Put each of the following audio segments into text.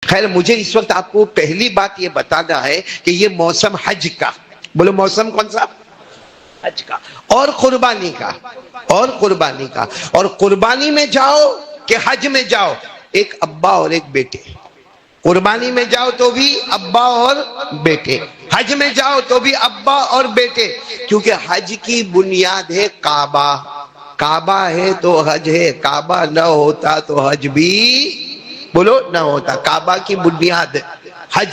خیر مجھے اس وقت آپ کو پہلی بات یہ بتانا ہے کہ یہ موسم حج کا، بولو موسم کون سا؟ حج کا، اور قربانی کا، اور قربانی کا۔ اور قربانی میں جاؤ کہ حج میں جاؤ، ایک ابا اور ایک بیٹے۔ قربانی میں جاؤ تو بھی ابا اور بیٹے، حج میں جاؤ تو بھی ابا اور بیٹے، کیونکہ حج کی بنیاد ہے کعبہ۔ کعبہ ہے تو حج ہے، کعبہ نہ ہوتا تو حج بھی بولو نہ ہوتا۔ کعبہ کی بنیاد حج،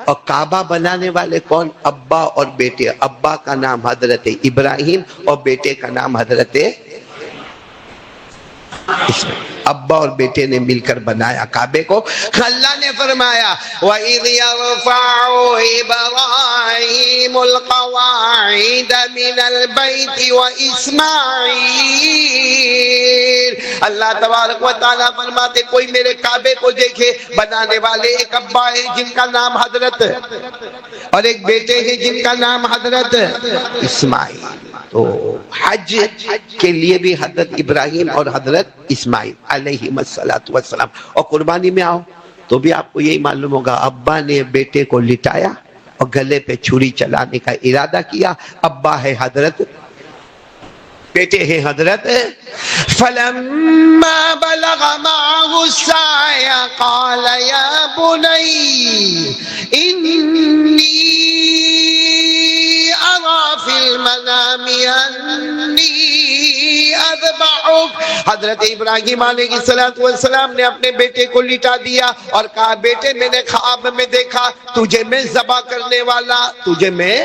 اور کعبہ بنانے والے کون؟ ابا اور بیٹے۔ ابا کا نام حضرت ابراہیم اور بیٹے کا نام حضرت ابا اور بیٹے نے مل کر بنایا کعبے کو۔ اللہ نے فرمایا وَإِذْ يَرْفَعُ إِبْرَاهِيمُ الْقَوَاعِدَ مِنَ الْبَيْتِ وَإِسْمَاعِيلُ۔ اللہ تبارک و تعالیٰ فرماتے کوئی میرے کعبے کو دیکھے، بنانے والے ایک ابا ہے جن کا نام حضرت، اور ایک بیٹے ہیں جن کا نام حضرت اسماعیل۔ تو حج کے لیے بھی حضرت ابراہیم اور حضرت اسماعیل علیہ السلام۔ اور قربانی میں آؤ تو بھی آپ کو یہی معلوم ہوگا، ابا نے بیٹے کو لٹایا اور گلے پہ چھری چلانے کا ارادہ کیا۔ ابا ہے حضرت، بیٹے ہیں حضرت۔ فَلَمَّا بَلَغَ مَعَهُ السَّعْيَ قَالَ يَا بُنَيَّ إِنِّي أَرَىٰ فِي الْمَنَامِ أَنِّي أَذْبَحُكَ۔ حضرت ابراہیم علیہ السلام نے اپنے بیٹے کو لٹا دیا اور کہا بیٹے میں نے خواب میں دیکھا تجھے میں ذبح کرنے والا، تجھے میں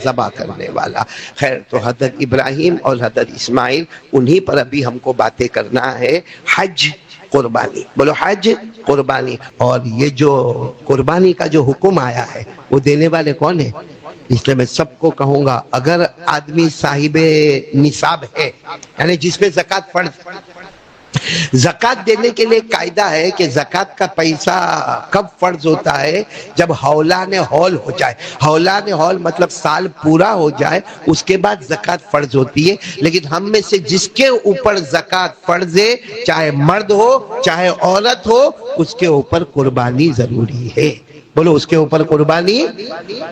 ذبح کرنے والا۔ خیر تو حضرت ابراہیم اور حضرت اسماعیل انہی پر ابھی ہم کو باتیں کرنا ہے۔ حج قربانی، بولو حج قربانی۔ اور یہ جو قربانی کا جو حکم آیا ہے وہ دینے والے کون ہیں؟ اس لیے میں سب کو کہوں گا اگر آدمی صاحب نصاب ہے، یعنی جس پہ زکوٰۃ فرض، زکوٰۃ دینے کے لیے قاعدہ ہے کہ زکوٰۃ کا پیسہ کب فرض ہوتا ہے؟ جب حولان حول ہو جائے۔ حولان حول مطلب سال پورا ہو جائے، اس کے بعد زکوٰۃ فرض ہوتی ہے۔ لیکن ہم میں سے جس کے اوپر زکوٰۃ فرض ہے، چاہے مرد ہو چاہے عورت ہو، اس کے اوپر قربانی ضروری ہے۔ بولو اس کے اوپر قربانی۔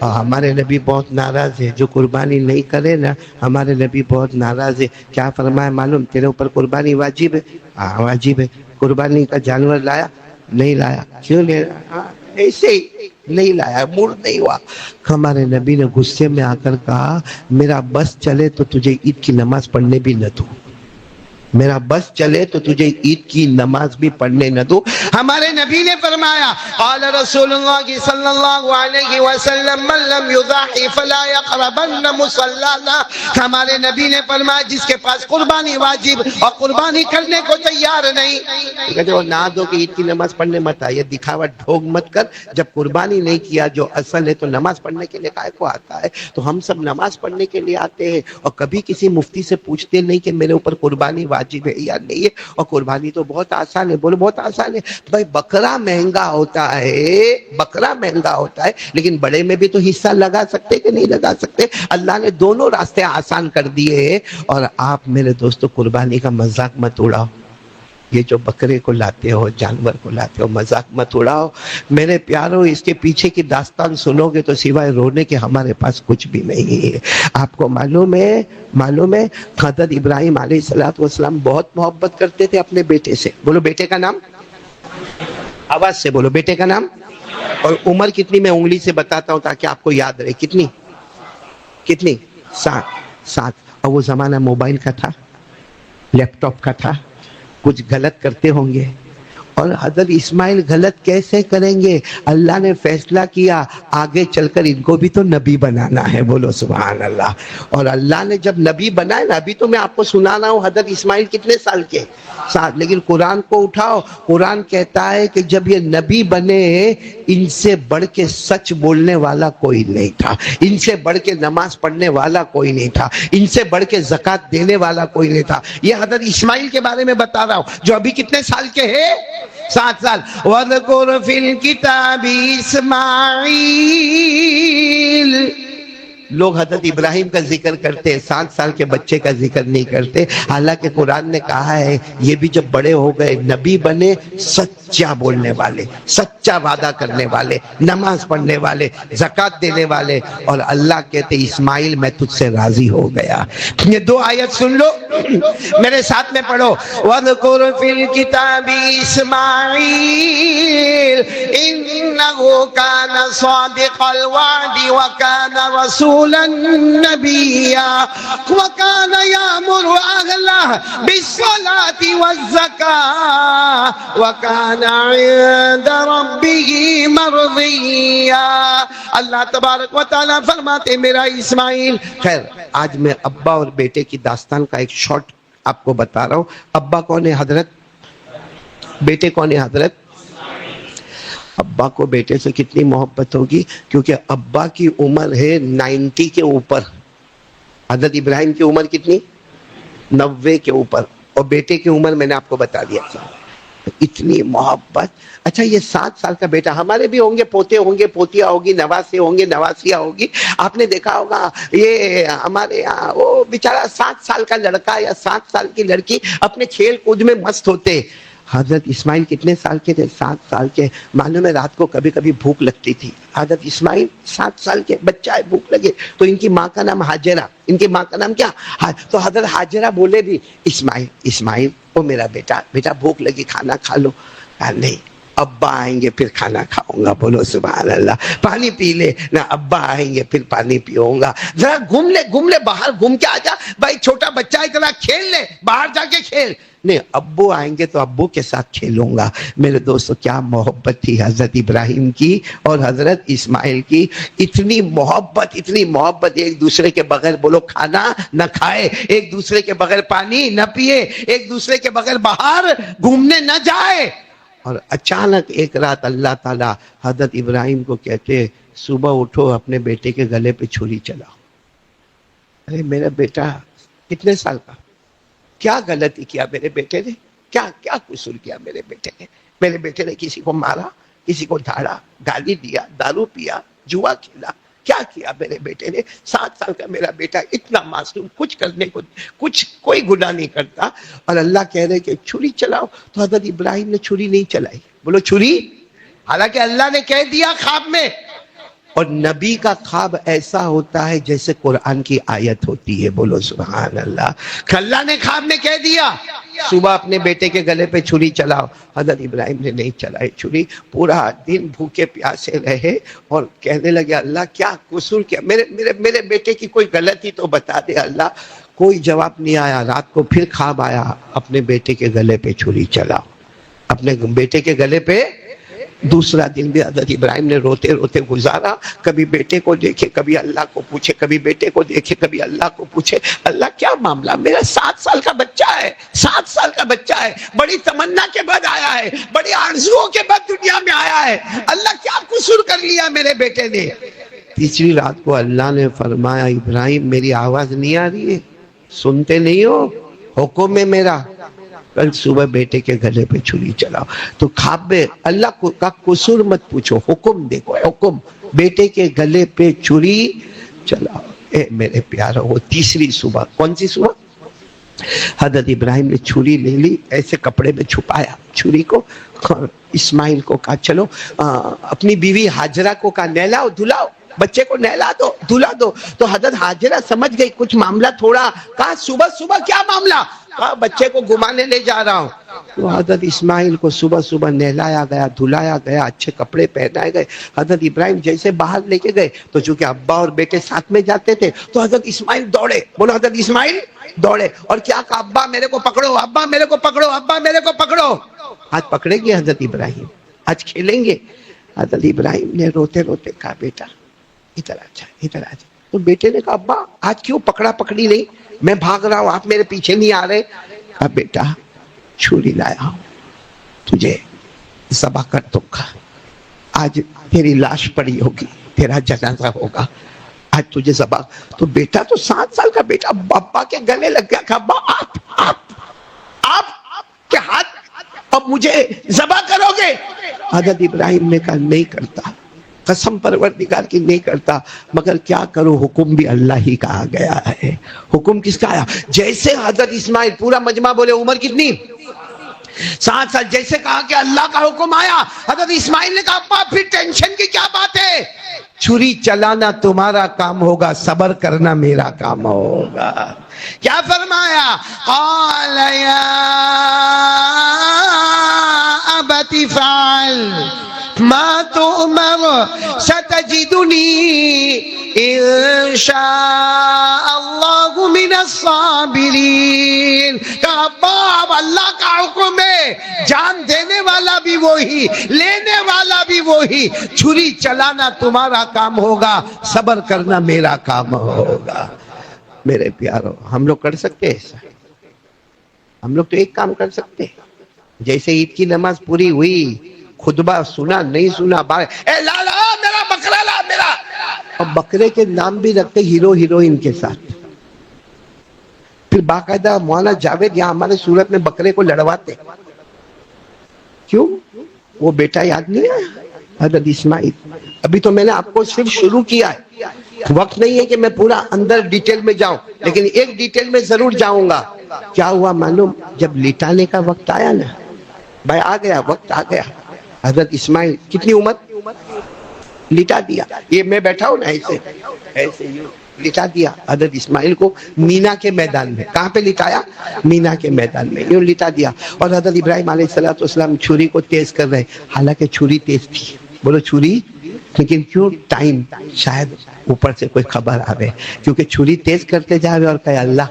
ہمارے نبی بہت ناراض ہے، جو قربانی نہیں کرے نا، ہمارے نبی بہت ناراض ہے۔ کیا فرمایا معلوم؟ تیرے اوپر قربانی واجب ہے؟ ہاں واجب ہے۔ قربانی کا جانور لایا؟ نہیں لایا۔ کیوں نہیں لایا؟ ایسے ہی نہیں لایا، موڈ نہیں ہوا۔ ہمارے نبی نے غصے میں آ کر کہا میرا بس چلے تو تجھے عید کی نماز پڑھنے بھی نہ دوں، میرا بس چلے تو تجھے عید کی نماز بھی پڑھنے نہ دو۔ ہمارے نبی نے فرمایا قال رسول اللہ صلی اللہ علیہ وسلم من لم یضحی فلا یقربن مصلانا۔ ہمارے نبی نے فرمایا جس کے پاس قربانی واجب اور قربانی کرنے کو تیار نہیں، کہتے وہ نہ دو کہ عید کی نماز پڑھنے مت آ، یہ دکھاوا ڈھونگ مت کر۔ جب قربانی نہیں کیا جو اصل ہے تو نماز پڑھنے کے لیے کائے کو آتا ہے؟ تو ہم سب نماز پڑھنے کے لیے آتے ہیں اور کبھی کسی مفتی سے پوچھتے نہیں کہ میرے اوپر قربانی واجب ہے یا نہیں ہے۔ اور قربانی تو بہت آسان ہے، بولو بہت آسان ہے بھائی۔ بکرا مہنگا ہوتا ہے، بکرا مہنگا ہوتا ہے، لیکن بڑے میں بھی تو حصہ لگا سکتے کہ نہیں لگا سکتے؟ اللہ نے دونوں راستے آسان کر دیے ہیں۔ اور آپ میرے دوستو قربانی کا مذاق مت اڑاؤ، یہ جو بکرے کو لاتے ہو، جانور کو لاتے ہو، مذاق مت اڑاؤ میرے پیارو۔ اس کے پیچھے کی داستان سنو گے تو سوائے رونے کے ہمارے پاس کچھ بھی نہیں ہے۔ آپ کو معلوم ہے حضرت ابراہیم علیہ السلام بہت محبت کرتے تھے اپنے بیٹے سے۔ بولو بیٹے کا نام، آواز سے بولو بیٹے کا نام۔ اور عمر کتنی میں انگلی سے بتاتا ہوں تاکہ آپ کو یاد رہے، کتنی؟ 7۔ اور وہ زمانہ موبائل کا تھا، لیپ ٹاپ کا تھا، کچھ غلط کرتے ہوں گے۔ اور حضرت اسماعیل غلط کیسے کریں گے؟ اللہ نے فیصلہ کیا آگے چل کر ان کو بھی تو نبی بنانا ہے، بولو سبحان اللہ۔ اور اللہ نے جب نبی بنائے نا، ابھی تو میں آپ کو سنا رہا ہوں حضرت اسماعیل کتنے سال کے، 7۔ لیکن قرآن کو اٹھاؤ، قرآن کہتا ہے کہ جب یہ نبی بنے ان سے بڑھ کے سچ بولنے والا کوئی نہیں تھا، ان سے بڑھ کے نماز پڑھنے والا کوئی نہیں تھا، ان سے بڑھ کے زکوٰۃ دینے والا کوئی نہیں تھا۔ یہ حضرت اسماعیل کے بارے میں بتا رہا ہوں جو ابھی کتنے سال کے ہیں؟ 7 سال۔ وَاذْكُرْ فِي الْكِتَابِ إِسْمَاعِيلَ لوگ حضرت ابراہیم کا ذکر کرتے، 7 سال کے بچے کا ذکر نہیں کرتے، حالانکہ قرآن نے کہا ہے یہ بھی جب بڑے ہو گئے نبی بنے، سچا بولنے والے، سچا وعدہ کرنے والے، نماز پڑھنے والے، زکوٰۃ دینے والے، اور اللہ کہتے اسماعیل میں تجھ سے راضی ہو گیا۔ یہ 2 آیت سن لو، میرے ساتھ میں پڑھو، وَاذْكُرْ فِي الْكِتَابِ إِسْمَاعِيلَ إِنَّهُ كَانَ صَادِقَ الْوَعْدِ وَكَانَ رَسُولًا نَبِيًّا وَكَانَ يَأْمُرُ أَهْلَهُ بِالصَّلَاةِ وَالزَّكَاةِ وَكَانَ عِندَ رَبِّهِ مَرْضِيًّا۔ اللہ تبارک و تعالیٰ فرماتے میرا اسماعیل، خیر آج میں ابا اور بیٹے کی داستان کا ایک شارٹ آپ کو بتا رہا ہوں۔ ابا کون ہے حضرت؟ بیٹے کون ہے حضرت؟ ابا کو بیٹے سے کتنی محبت ہوگی، کیونکہ ابا کی عمر ہے 90 کے اوپر، حضرت ابراہیم کی عمر کتنی؟ 90 کے اوپر، اور بیٹے کی عمر میں نے آپ کو بتا دیا تھا، اتنی محبت۔ اچھا یہ 7 سال کا بیٹا، ہمارے بھی ہوں گے پوتے ہوں گے، پوتیاں ہوگی، نواسے ہوں گے، نواسیاں ہوگی، آپ نے دیکھا ہوگا یہ ہمارے یہاں وہ بیچارہ 7 سال کا لڑکا یا 7 سال کی لڑکی اپنے کھیل کود میں مست ہوتے۔ حضرت اسماعیل کتنے سال کے تھے؟ 7 سال کے۔ معلوم ہے رات کو کبھی کبھی بھوک لگتی تھی، حضرت اسماعیل 7 سال کے بچہ ہے، بھوک لگے تو ان کی ماں کا نام ہاجرہ، ان کی ماں کا نام کیا؟ تو حضرت ہاجرہ بولے بھی اسماعیل اسماعیل او میرا بیٹا، بیٹا بھوک لگی کھانا کھا لو۔ نہیں، ابا آئیں گے پھر کھانا کھاؤں گا، بولو سبحان اللہ۔ پانی پی لے نہ، ابا آئیں گے پھر پانی پیوں گا۔ ذرا گھوم لے باہر، گھوم کے آ جا بھائی، چھوٹا بچہ ہے ذرا کھیل لے، باہر جا کے کھیل۔ نہیں، ابو آئیں گے تو ابو کے ساتھ کھیلوں گا۔ میرے دوستو کیا محبت تھی حضرت ابراہیم کی اور حضرت اسماعیل کی، اتنی محبت، اتنی محبت، ایک دوسرے کے بغیر بولو کھانا نہ کھائے، ایک دوسرے کے بغیر پانی نہ پیے، ایک دوسرے کے بغیر باہر گھومنے نہ جائے۔ اور اچانک ایک رات اللہ تعالیٰ حضرت ابراہیم کو کہتے صبح اٹھو اپنے بیٹے کے گلے پہ چھری چلاؤ۔ ارے میرا بیٹا کتنے سال کا، کیا غلطی کیا میرے بیٹے نے، کیا قصور کیا میرے بیٹے نے؟ میرے بیٹے نے کسی کو مارا، کسی کو دھاڑا، گالی دیا، دارو پیا، جوا کھیلا، کیا کیا میرے بیٹے نے؟ 7 سال کا میرا بیٹا اتنا معصوم، کچھ کرنے کو کوئی گناہ نہیں کرتا، اور اللہ کہہ رہے کہ چھری چلاؤ۔ تو حضرت ابراہیم نے چھری نہیں چلائی، بولو چھری، حالانکہ اللہ نے کہہ دیا خواب میں۔ اور نبی کا خواب ایسا ہوتا ہے جیسے قرآن کی آیت ہوتی ہے، بولو سبحان اللہ۔ اللہ نے خواب میں کہہ دیا صبح اپنے بیٹے کے گلے پہ چھری چلاؤ، حضرت ابراہیم نے نہیں چلائی چھری، پورا دن بھوکے پیاسے رہے اور کہنے لگے اللہ کیا قصور کیا، میرے بیٹے کی کوئی غلطی تو بتا دے اللہ۔ کوئی جواب نہیں آیا۔ رات کو پھر خواب آیا، اپنے بیٹے کے گلے پہ چھری چلاؤ، اپنے بیٹے کے گلے پہ۔ دوسرا دن بھی حضرت ابراہیم نے روتے روتے گزارا، کبھی بیٹے کو دیکھے، کبھی اللہ کو پوچھے، کبھی بیٹے کو دیکھے، کبھی اللہ کو پوچھے، اللہ کیا معاملہ، میرا 7 سال کا بچہ ہے، 7 سال کا بچہ ہے، بڑی تمنا کے بعد آیا ہے، بڑی آرزوؤں کے بعد دنیا میں آیا ہے، اللہ کیا قصور کر لیا میرے بیٹے نے؟ تیسری رات کو اللہ نے فرمایا ابراہیم میری آواز نہیں آ رہی ہے، سنتے نہیں ہو، حکم ہے میرا، کل صبح بیٹے کے گلے پہ چھری چلاؤ۔ تو خواب میں اللہ کا قصور مت پوچھو، حکم دیکھو، حکم، بیٹے کے گلے پہ چھری چلاؤ۔ اے میرے پیارو، وہ تیسری صبح، کون سی صبح؟ حضرت ابراہیم نے چھری لے لی، ایسے کپڑے میں چھپایا چھری کو، اسماعیل کو کہا چلو اپنی بیوی ہاجرہ کو کہا نہلاؤ دھلاؤ، بچے کو نہلا دو دھلا دو۔ تو حضرت ہاجرہ سمجھ گئی کچھ معاملہ تھوڑا، کہا صبح صبح کیا معاملہ؟ کہا بچے کو گھمانے لے جا رہا ہوں۔ تو حضرت اسماعیل کو صبح صبح نہلایا گیا، دھلایا گیا، اچھے کپڑے پہنائے گئے۔ حضرت ابراہیم جیسے باہر لے کے گئے تو چونکہ ابا اور بیٹے ساتھ میں جاتے تھے تو حضرت اسماعیل دوڑے، بولو حضرت اسماعیل دوڑے، اور کیا کہا ابا میرے کو پکڑو، ابا میرے کو پکڑو، ابا میرے کو پکڑو۔ آج پکڑیں گے حضرت ابراہیم، آج کھیلیں گے۔ حضرت ابراہیم نے روتے روتے کہا بیٹا ادھر آ جا، ادھر آ جا۔ تو بیٹے نے کہا ابا آج کیوں پکڑا پکڑی نہیں، میں بھاگ رہا ہوں آپ میرے پیچھے نہیں آ رہے۔ کہا بیٹا چھری لایا ہوں، تجھے ذبح کر دوں گا، آج تیری لاش پڑی ہوگی، تیرا جنازہ ہوگا، آج تجھے ذبح۔ تو بیٹا تو 7 سال کا بیٹا ابا کے گلے لگ گیا، کہا ابا آپ کے ہاتھ اب مجھے ذبح کرو گے؟ حضرت ابراہیم نے کہا نہیں کرتا، قسم پروردگار کی نہیں کرتا، مگر کیا کرو، حکم بھی اللہ ہی کا آ گیا ہے۔ حکم کس کا آیا؟ جیسے حضرت اسماعیل، پورا مجمع بولے عمر کتنی؟ 7 سال۔ جیسے کہا کہ اللہ کا حکم آیا، حضرت اسماعیل نے کہا ابا پھر ٹینشن کی کیا بات ہے؟ چھری چلانا تمہارا کام ہوگا، صبر کرنا میرا کام ہوگا۔ کیا فرمایا؟ قال یا ابت فعل ما تؤمر ستجدنی انشاء اللہ من الصابرین۔ کہا ابا اب اللہ کا حکم ہے، جان دینے والا بھی وہی، لینے والا بھی وہی، چھری چلانا تمہارا کام ہوگا، صبر کرنا میرا کام ہوگا۔ میرے پیارو، ہم لوگ کر سکتے ہیں ایسا؟ ہم لوگ تو ایک کام کر سکتے ہیں، جیسے عید کی نماز پوری ہوئی، خطبہ سنا نہیں سنا، اے لالا میرا بکرا لا میرا، اور بکرے کے نام بھی رکھتے ہیرو ہیروئن کے ساتھ۔ پھر باقاعدہ مولانا جاوید یہاں ہمارے سورت میں بکرے کو لڑواتے، کیوں؟ وہ بیٹا یاد نہیں ہے حضرت اسماعیل۔ ابھی تو میں نے آپ کو صرف شروع کیا ہے، وقت نہیں ہے کہ میں پورا اندر ڈیٹیل میں جاؤں، لیکن ایک ڈیٹیل میں ضرور جاؤں گا۔ کیا ہوا معلوم؟ جب لٹانے کا وقت آیا نا بھائی، آ گیا وقت، آ گیا۔ حضرت اسماعیل کتنی عمر؟ لٹا دیا۔ یہ میں بیٹھا ہوں نا ایسے ایسے لٹا دیا حضرت اسماعیل کو مینا کے میدان میں۔ کہاں پہ لٹایا؟ مینا کے میدان میں، یوں لٹا دیا۔ اور حضرت ابراہیم علیہ السلام چھری کو تیز کر رہے، حالانکہ چھری تیز تھی، بولو چھری، لیکن کیوں؟ ٹائم، شاید اوپر سے کوئی خبر آوے، کیونکہ چھری تیز کرتے جا رہے اور کہے اللہ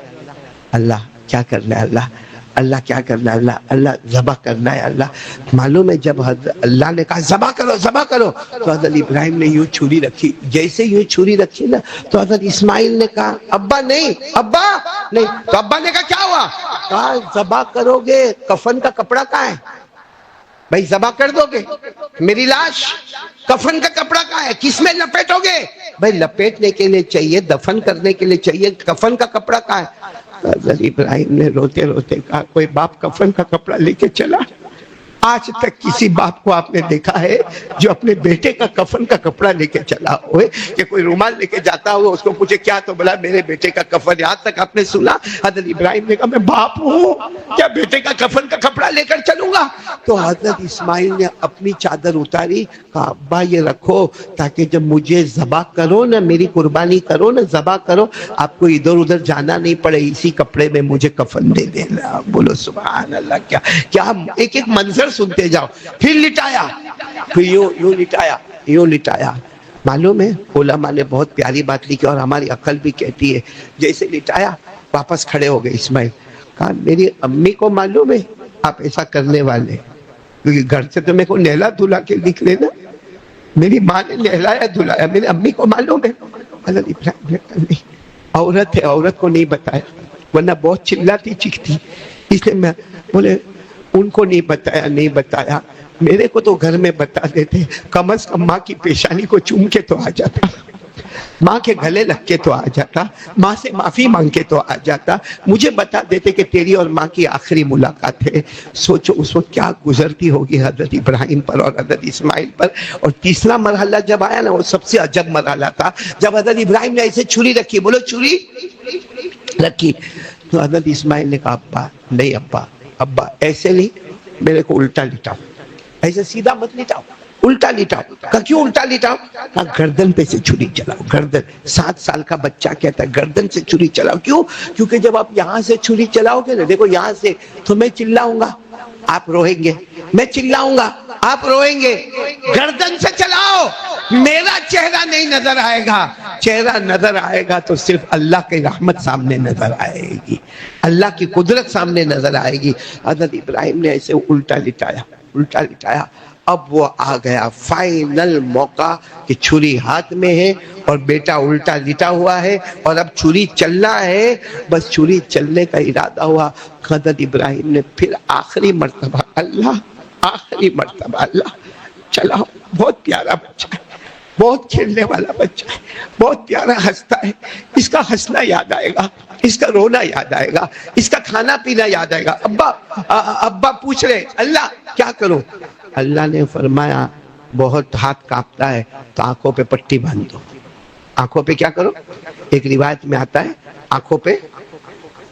اللہ کیا کرنا ہے، اللہ اللہ کیا کرنا ہے، اللہ اللہ ذبح کرنا ہے۔ اللہ معلوم ہے جب اللہ نے کہا ذبح کرو ذبح کرو، تو حضرت ابراہیم نے یوں چھری رکھی، جیسے یوں چھری رکھی نا تو حضرت اسماعیل نے کہا ابا نہیں، ابا نہیں۔ تو ابا نے کہا کیا ہوا؟ کہا ذبح کرو گے، کفن کا کپڑا کہاں ہے بھائی؟ ذبح کر دو گے میری لاش، کفن کا کپڑا کہاں ہے؟ کس میں لپیٹو گے بھائی؟ لپیٹنے کے لیے چاہیے، دفن کرنے کے لیے چاہیے، کفن کا کپڑا کہاں ہے؟ حضرت ابراہیم نے روتے روتے کہا کوئی باپ کفن کا کپڑا لے کے چلا؟ آج تک کسی باپ کو آپ نے دیکھا ہے جو اپنے بیٹے کا کفن کا کپڑا لے کے چلا ہوئے؟ کہ کوئی رومال لے کے جاتا ہوا، اس کو پوچھے کیا، تو بولا میرے بیٹے کا کفن۔ آج تک آپ نے سنا؟ حضرت ابراہیم نے کہا میں باپ ہوں، کیا بیٹے کا کفن کا کپڑا لے کر چلوں گا؟ تو حضرت اسماعیل نے اپنی چادر اتاری، کہا ابا یہ رکھو، تاکہ جب مجھے ذبح کرو نا، میری قربانی کرو نا، ذبح کرو، آپ کو ادھر ادھر جانا نہیں پڑے، اسی کپڑے میں مجھے کفن دے دینا۔ بولو سبحان اللہ۔ کیا کیا ایک ایک منظر سنتے جاؤ۔ پھر لٹایا، پھر یوں لٹایا، یوں لٹایا۔ معلوم ہے علماء نے بہت پیاری بات لکھی اور ہماری عقل بھی کہتی ہے، جیسے لٹایا واپس کھڑے ہو گئے اسماعیل۔ کہا میری امی کو معلوم ہے آپ ایسا کرنے والے، کیونکہ گھر سے تو میرے کو نہلا دھلا کے نکلے نا، میری ماں نے نہلایا دھلایا، میری امی کو معلوم ہے؟ حضرت ابراہیم نے کہا نہیں، عورت ہے، عورت کو نہیں بتایا، ورنہ بہت چلاتی چیختی، اس لیے میں بولے ان کو نہیں بتایا، نہیں بتایا، میرے کو تو گھر میں بتا دیتے، کم از کم ماں کی پیشانی کو چوم کے تو آ جاتا، ماں کے گلے لگ کے تو آ جاتا، ماں سے معافی مانگ کے تو آ جاتا، مجھے بتا دیتے کہ تیری اور ماں کی آخری ملاقات ہے۔ سوچو اس وقت کیا گزرتی ہوگی حضرت ابراہیم پر اور حضرت اسماعیل پر۔ اور تیسرا مرحلہ جب آیا نا، وہ سب سے عجب مرحلہ تھا، جب حضرت ابراہیم نے ایسے چھری رکھی، بولو چھری رکھی، تو حضرت اسماعیل نے کہا ابا نہیں، ابا ابا ایسے نہیں، میرے کو الٹا لٹاؤ، ایسے سیدھا مت لٹاؤ، الٹا لٹاؤ۔ کہا کیوں الٹا لٹاؤ؟ کہا گردن پہ سے چھری چلاؤ، گردن۔ 7 سال کا بچہ کہتا ہے گردن سے چھری چلاؤ، کیوں؟ کیونکہ جب آپ یہاں سے چھری چلاؤ گے نا، دیکھو یہاں سے، تو میں چلاؤں گا آپ روئیں گے، میں چلاؤں گا آپ روئیں گے، گردن سے چلاؤ، میرا چہرہ نہیں نظر آئے گا، چہرہ نظر آئے گا تو صرف اللہ کی رحمت سامنے نظر آئے گی، اللہ کی قدرت سامنے نظر آئے گی۔ حضرت ابراہیم نے ایسے الٹا لٹایا، الٹا لٹایا۔ اب وہ آ گیا فائنل موقع کہ چھری ہاتھ میں ہے اور بیٹا الٹا لٹا ہوا ہے اور اب چھری چلنا ہے، بس چھری چلنے کا ارادہ ہوا۔ حضرت ابراہیم نے پھر آخری مرتبہ اللہ، آخری مرتبہ اللہ چلاؤ۔ بہت پیارا بچہ ہے، بہت کھیلنے والا بچہ ہے، بہت پیارا ہنستا ہے، اس کا ہنسنا یاد آئے گا، اس کا رونا یاد آئے گا، اس کا کھانا پینا یاد آئے گا۔ ابا ابا پوچھ رہے اللہ کیا کروں؟ اللہ نے فرمایا بہت ہاتھ کانپتا ہے تو آنکھوں پہ پٹی باندھ دو. آنکھوں پہ کیا کرو؟ ایک روایت میں آتا ہے آنکھوں پہ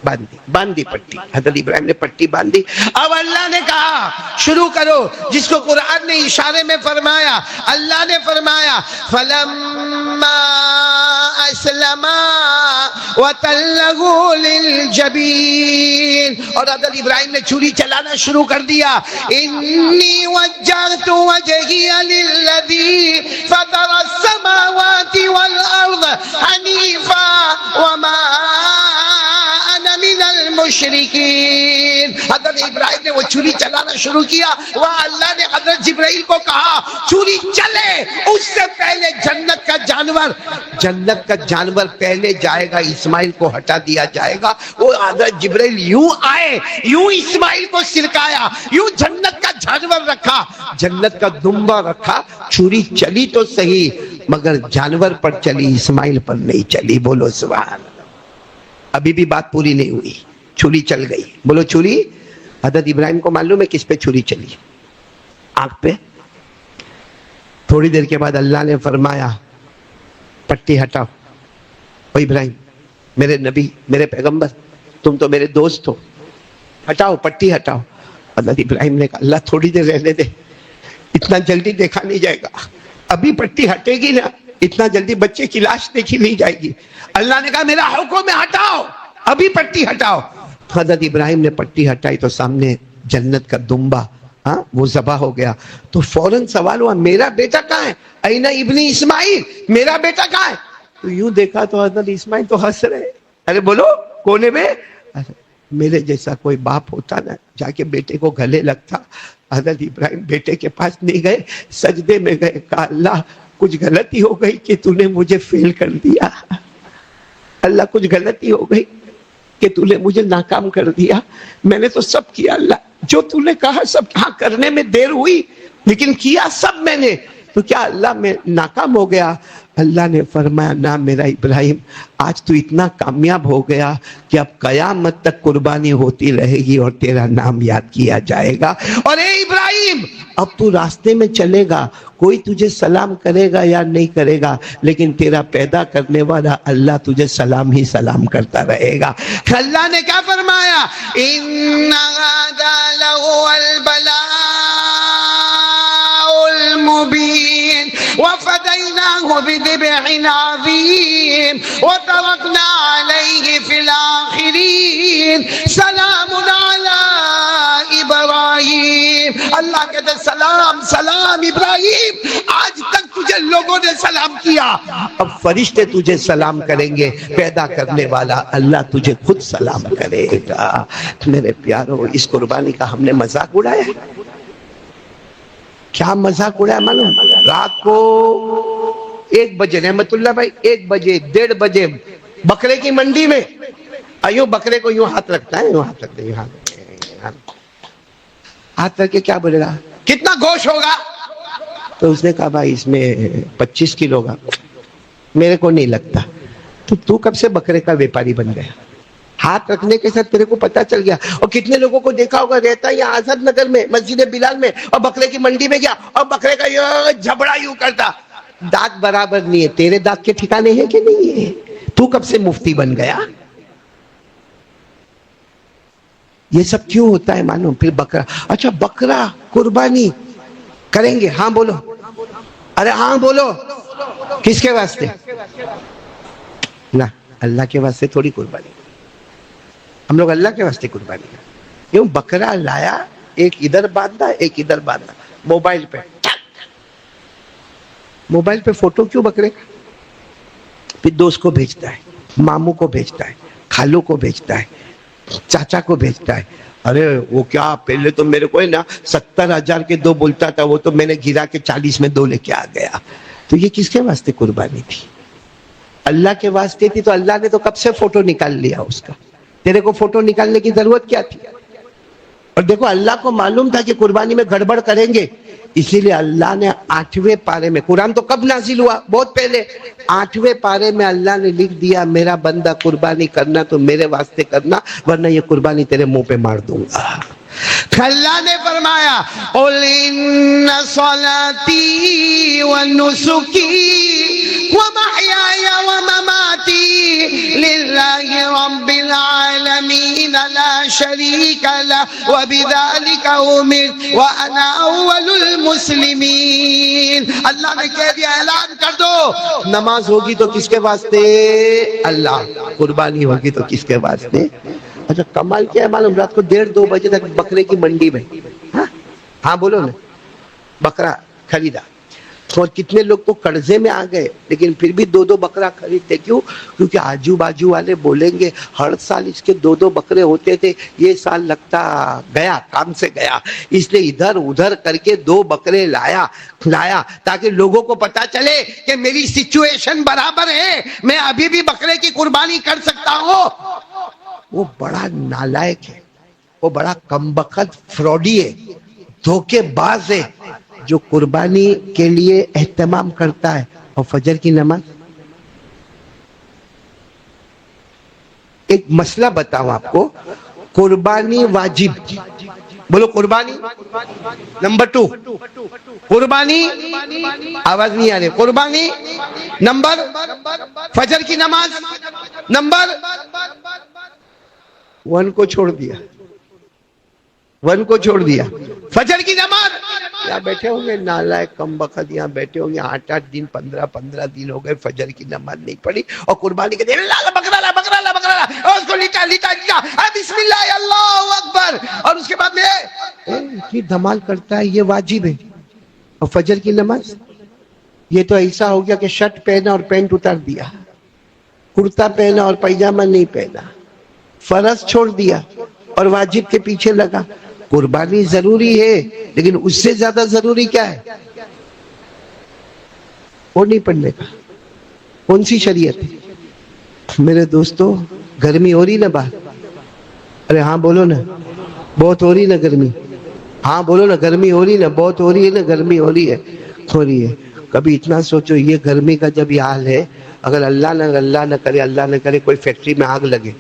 باندھی پٹی. حضرت ابراہیم نے پٹی باندھی. اب اللہ نے کہا شروع کرو، جس کو قرآن نے اشارے میں فرمایا. اللہ نے فرمایا فَلَمَّا أَسْلَمَا وَتَلَّهُ لِلْجَبِينِ، اور حضرت ابراہیم نے چھری چلانا شروع کر دیا. إِنِّي وَجَّهْتُ وَجْهِيَ لِلَّذِي فَطَرَ السَّمَاوَاتِ وَالْأَرْضَ حَنِيفًا وَمَا من المشرکین. حضرت ابراہیم نے وہ چھری چلانا شروع کیا. وہاں اللہ نے حضرت جبرائیل کو کہا چھری چلے، اس سے پہلے جنت کا جانور پہلے جائے گا، اسماعیل کو ہٹا دیا جائے گا. وہ حضرت جبرائیل یوں آئے، یوں اسماعیل کو سرکایا، یوں جنت کا جانور رکھا، جنت کا دمبا رکھا. چھری چلی تو صحیح مگر جانور پر چلی، اسماعیل پر نہیں چلی. بولو سبحان اللہ. ابھی بھی بات پوری نہیں ہوئی. چھری چل گئی. بولو چھری. حضرت ابراہیم کو معلوم ہے کس پہ چھری چلی؟ آنکھ پہ. تھوڑی دیر کے بعد اللہ نے فرمایا پٹی ہٹاؤ. او ابراہیم، میرے نبی، میرے پیغمبر، تم تو میرے دوست ہو، ہٹاؤ پٹی ہٹاؤ. حضرت ابراہیم نے کہا اللہ تھوڑی دیر رہنے دے، اتنا جلدی دیکھا نہیں جائے گا. ابھی پٹی ہٹے گی نا اتنا جلدی بچے کی لاش دیکھی نہیں جائے گی. اللہ نے کہا میرا حکم ہے ہٹاؤ، ابھی پٹی ہٹاؤ. حضرت ابراہیم نے پٹی ہٹائی تو سامنے جنت کا دمبا وہ ذبح ہو گیا. تو فوراً سوال ہوا میرا بیٹا کہاں ہے؟ این ابنی اسماعیل، میرا بیٹا کہاں ہے؟ تو یوں دیکھا تو حضرت اسماعیل تو ہنس رہے. ارے بولو کونے میں. میرے جیسا کوئی باپ ہوتا نا جا کے بیٹے کو گلے لگتا. حضرت ابراہیم بیٹے کے پاس نہیں گئے، سجدے میں گئے. کہا اللہ کچھ غلطی ہو گئی کہ تو نے مجھے فیل کر دیا. اللہ کچھ غلطی ہو گئی کہ تو نے مجھے ناکام کر دیا. میں نے تو سب کیا اللہ، جو تو نے کہا سب. ہاں کرنے میں دیر ہوئی لیکن کیا سب میں نے. تو کیا اللہ میں ناکام ہو گیا؟ اللہ نے فرمایا نہ میرا ابراہیم، آج تو اتنا کامیاب ہو گیا کہ اب قیامت تک قربانی ہوتی رہے گی اور تیرا نام یاد کیا جائے گا. اور اے ابراہیم اب تو راستے میں چلے گا، کوئی تجھے سلام کرے گا یا نہیں کرے گا لیکن تیرا پیدا کرنے والا اللہ تجھے سلام ہی سلام کرتا رہے گا. اللہ نے کیا فرمایا؟ ان ھذا لہو البلاء المبین وفدیناہ بذبح عظیم وترکنا علیہ فی الآخرین سلام علی ابراہیم. اللہ کہتے سلام سلام ابراہیم، آج تک تجھے لوگوں نے سلام کیا، اب فرشتے تجھے سلام کریں گے. پیدا کرنے والا اللہ تجھے خود سلام کرے گا. میرے پیارو اس قربانی کا ہم نے مذاق اڑایا. کیا مذاق اڑایا معلوم؟ رات کو 1 بجے رحمت اللہ بھائی 1 بجے 1:30 بجے بکرے کی منڈی میں ایوں بکرے کو یوں ہاتھ رکھتا ہے، یوں ہاتھ رکھتا ہے، ہاتھ رکھ کے کیا بولے گا کتنا گوشت ہوگا؟ تو اس نے کہا بھائی اس میں 25 کلو ہوگا. میرے کو نہیں لگتا. تو کب سے بکرے کا ویپاری بن گیا؟ ہاتھ رکھنے کے ساتھ تیرے کو پتا چل گیا. اور کتنے لوگوں کو دیکھا ہوگا رہتا ہے یہاں آزاد نگر میں مسجد بلال میں اور بکرے کی منڈی میں گیا اور بکرے کا جھبڑا یوں کرتا. دانت برابر نہیں ہے. تیرے دانت کے ٹھکانے ہیں کہ نہیں ہے؟ تو کب سے مفتی بن گیا؟ یہ سب کیوں ہوتا ہے معلوم؟ پھر بکرا، اچھا بکرا قربانی کریں گے، ہاں بولو، ارے ہاں بولو، کس کے واسطے؟ نہ اللہ کے واسطے تھوڑی قربانی. ہم لوگ اللہ کے واسطے قربانی کریں. کیوں بکرا لایا، ایک ادھر باندھا ایک ادھر باندھا، موبائل پہ فوٹو کیوں بکرے کا؟ پھر دوست کو بھیجتا ہے، ماموں کو بھیجتا ہے، خالوں کو بھیجتا ہے، چاچا کو بھیجتا ہے. ارے وہ کیا پہلے تو میرے کو ہے نا 70,000 کے 2 بولتا تھا، وہ تو میں نے گرا کے 40 میں 2 لے کے آ گیا. تو یہ کس کے واسطے قربانی تھی؟ اللہ کے واسطے تھی. تو اللہ نے تو کب سے فوٹو نکال لیا اس کا. تیرے کو فوٹو نکالنے کی ضرورت کیا تھی؟ اور دیکھو اللہ کو معلوم تھا کہ قربانی میں گڑبڑ کریں گے، اسی لیے اللہ نے 8ویں پارے میں، قرآن تو کب نازل ہوا؟ بہت پہلے. 8ویں پارے میں اللہ نے لکھ دیا میرا بندہ قربانی کرنا تو میرے واسطے کرنا ورنہ یہ قربانی تیرے منہ پہ مار دوں گا. اللہ نے فرمایا قل ان صلاتی ونسکی ومحیای ومماتی للہ رب العالمین لا شریک لہ وبذالک امرت وانا اول المسلمین. اللہ نے کہہ دیا، اعلان کر دو، نماز ہوگی تو کس کے واسطے؟ اللہ. قربانی ہوگی تو کس کے واسطے؟ اچھا کمال کیا ہے معلوم؟ رات کو 1:30-2 بجے تک بکرے کی منڈی میں، ہاں بولو نا، بکرا خریدا. اور کتنے لوگ تو قرضے میں آ گئے لیکن پھر بھی 2 بکرا خریدتے. کیوں؟ کیونکہ آجو باجو والے بولیں گے ہر سال اس کے 2 بکرے ہوتے تھے، یہ سال لگتا گیا، کام سے گیا، اس لیے ادھر ادھر کر کے 2 بکرے لایا تاکہ لوگوں کو پتا چلے کہ میری سچویشن برابر ہے، میں ابھی بھی بکرے کی قربانی کر سکتا ہوں. وہ بڑا نالائق ہے، وہ بڑا کمبخت فراڈی ہے، دھوکے باز ہے جو قربانی کے لیے اہتمام کرتا ہے. اور فجر کی نماز، ایک مسئلہ بتاؤں آپ کو، قربانی واجب، بولو قربانی نمبر 2، قربانی، آواز نہیں آ رہی، قربانی نمبر، فجر کی نماز نمبر 1 کو چھوڑ دیا، 1 کو چھوڑ دیا. فجر کی نماز، یہاں بیٹھے ہوں گے نالائق کم بخت، یہاں بیٹھے ہوں گے 8 دن 15 دن ہو گئے فجر کی نماز نہیں پڑھی، اور قربانی کے دن بکرا لا بکرا لا بکرا لا، اور اس کو لیٹا بسم اللہ اللہ اکبر، اور اس کے بعد میں کی دھمال کرتا ہے. یہ واجب ہے. اور فجر کی نماز یہ تو ایسا ہو گیا کہ شرٹ پہنا اور پینٹ اتار دیا، کرتا پہنا اور پیجامہ نہیں پہنا، فرض چھوڑ دیا اور واجب کے پیچھے لگا. قربانی ضروری ہے لیکن اس سے زیادہ ضروری کیا ہے؟ وہ نہیں پڑھنے کا. کون سی شریعت ہے؟ میرے دوستو گرمی ہو رہی نا باہر؟ ارے ہاں بولو نا، بہت ہو رہی نا گرمی؟ ہاں بولو نا، گرمی ہو رہی نا، بہت ہو رہی ہے نا، گرمی ہو رہی ہے. کبھی اتنا سوچو، یہ گرمی کا جب یہ حال ہے، اگر اللہ نہ کرے کوئی فیکٹری میں آگ لگے